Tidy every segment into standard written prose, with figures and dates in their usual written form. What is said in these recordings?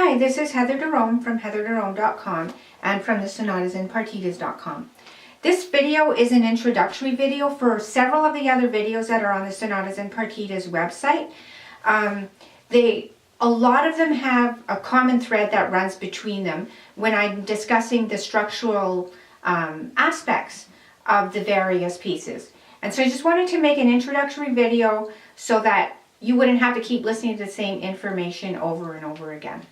Hi, this is Heather Derome from heatherderome.com and from the Sonatas and Partitas.com. This video is an introductory video for several of the other videos that are on the Sonatas and Partitas website. A lot of them have a common thread that runs between them when I'm discussing the structural aspects of the various pieces. And so I just wanted to make an introductory video so that you wouldn't have to keep listening to the same information over and over again.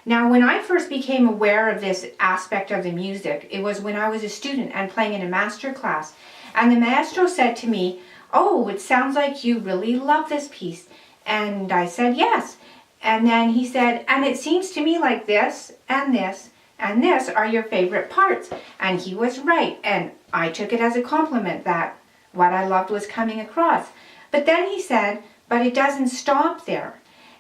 Now, when I first became aware of this aspect of the music, it was when I was a student and playing in a master class. And the maestro said to me, "Oh, it sounds like you really love this piece." And I said, "Yes." And then he said, "And it seems to me like this and this and this are your favorite parts." And he was right. And I took it as a compliment that what I loved was coming across. But then he said, "But it doesn't stop there."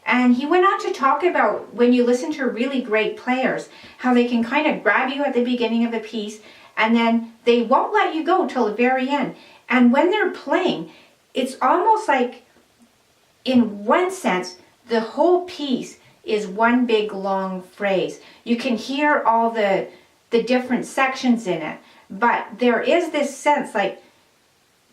And he went on to talk about when you listen to really great players, how they can kind of grab you at the beginning of a piece and then they won't let you go till the very end. And when they're playing, it's almost like, in one sense, the whole piece is one big long phrase. You can hear all the different sections in it, but there is this sense like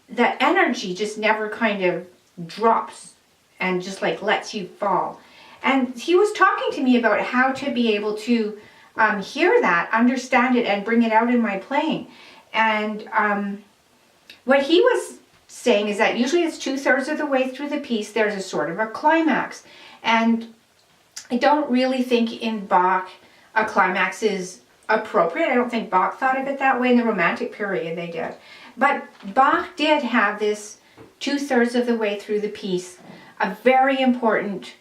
the energy just never kind of drops and just like lets you fall. And he was talking to me about how to be able to hear that, understand it, and bring it out in my playing. And what he was saying is that usually it's 2/3 of the way through the piece there's a sort of a climax. And I don't really think in Bach a climax is appropriate. I don't think Bach thought of it that way. In the Romantic period they did. But Bach did have this 2/3 of the way through the piece, a very important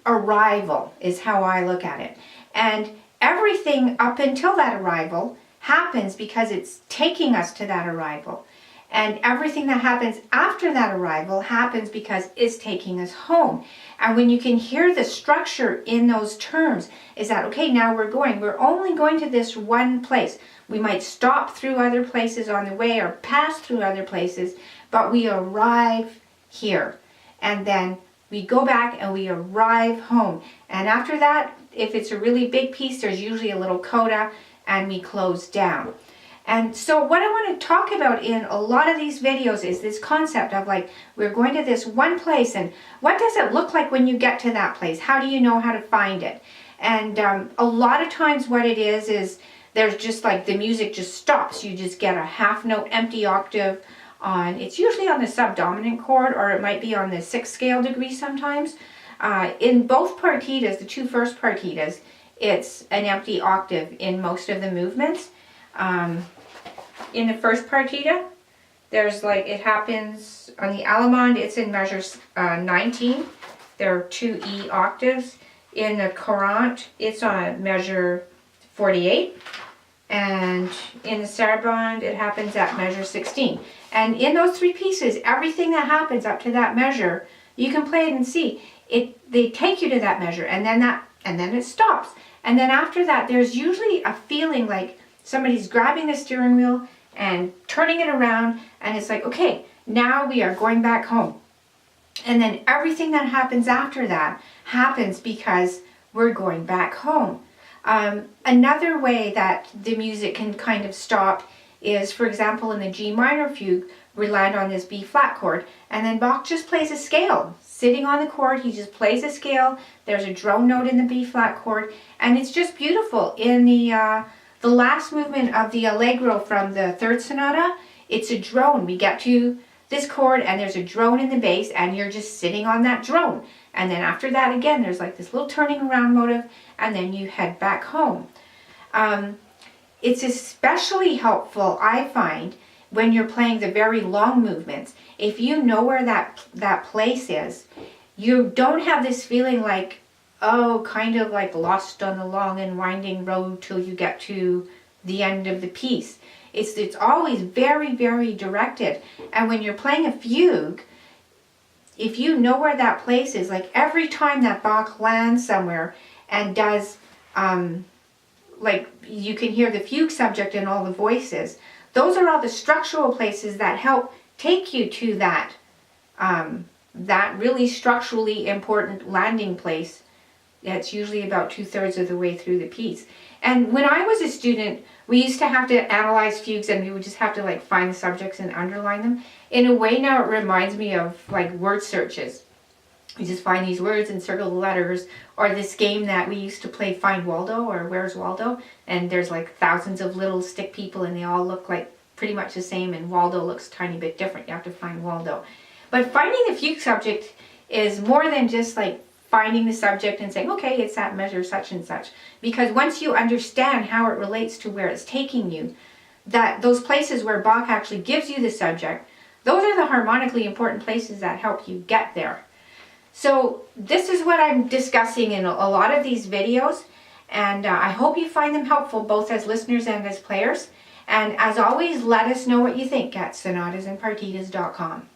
arrival is how I look at it. And everything up until that arrival happens because it's taking us to that arrival. And everything that happens after that arrival happens because it's taking us home. And when you can hear the structure in those terms, is that, okay, now we're only going to this one place. We might stop through other places on the way or pass through other places, but we arrive here. And then we go back and we arrive home. And after that, if it's a really big piece, there's usually a little coda and we close down. And so what I want to talk about in a lot of these videos is this concept of like, we're going to this one place and what does it look like when you get to that place? How do you know how to find it? And a lot of times what it is there's just like the music just stops. You just get a half note empty octave on, it's usually on the subdominant chord, or it might be on the 6th scale degree sometimes. In both partitas, the two first partitas, it's an empty octave in most of the movements. In the first partita, there's like, it happens on the Allemande, it's in measure 19. There are 2 E octaves. In the Courante, it's on measure 48. And in the Sarabande, it happens at measure 16. And in those 3 pieces, everything that happens up to that measure, you can play it and see. They take you to that measure, and then it stops. And then after that, there's usually a feeling like somebody's grabbing the steering wheel and turning it around, and it's like, okay, now we are going back home. And then everything that happens after that happens because we're going back home. Another way that the music can kind of stop is, for example, in the G minor fugue, we land on this B flat chord, and then Bach just plays a scale. Sitting on the chord, he just plays a scale. There's a drone note in the B flat chord, and it's just beautiful. In the last movement of the Allegro from the 3rd sonata, it's a drone. We get to this chord and there's a drone in the bass and you're just sitting on that drone. And then after that, again, there's like this little turning around motive and then you head back home. It's especially helpful, I find, when you're playing the very long movements. If you know where that place is, you don't have this feeling like, oh, kind of like lost on the long and winding road till you get to the end of the piece. It's always very, very directed. And when you're playing a fugue, if you know where that place is, like every time that Bach lands somewhere and does, like you can hear the fugue subject in all the voices, those are all the structural places that help take you to that really structurally important landing place That's usually about 2/3 of the way through the piece. And when I was a student, we used to have to analyze fugues, and we would just have to like find the subjects and underline them. In a way now it reminds me of like word searches. You just find these words and circle the letters, or this game that we used to play, Find Waldo or Where's Waldo, and there's like thousands of little stick people and they all look like pretty much the same, and Waldo looks a tiny bit different. You have to find Waldo. But finding the fugue subject is more than just like finding the subject and saying, okay, it's that measure such and such. Because once you understand how it relates to where it's taking you, that those places where Bach actually gives you the subject, those are the harmonically important places that help you get there. So this is what I'm discussing in a lot of these videos, and I hope you find them helpful both as listeners and as players. And as always, let us know what you think at sonatasandpartitas.com.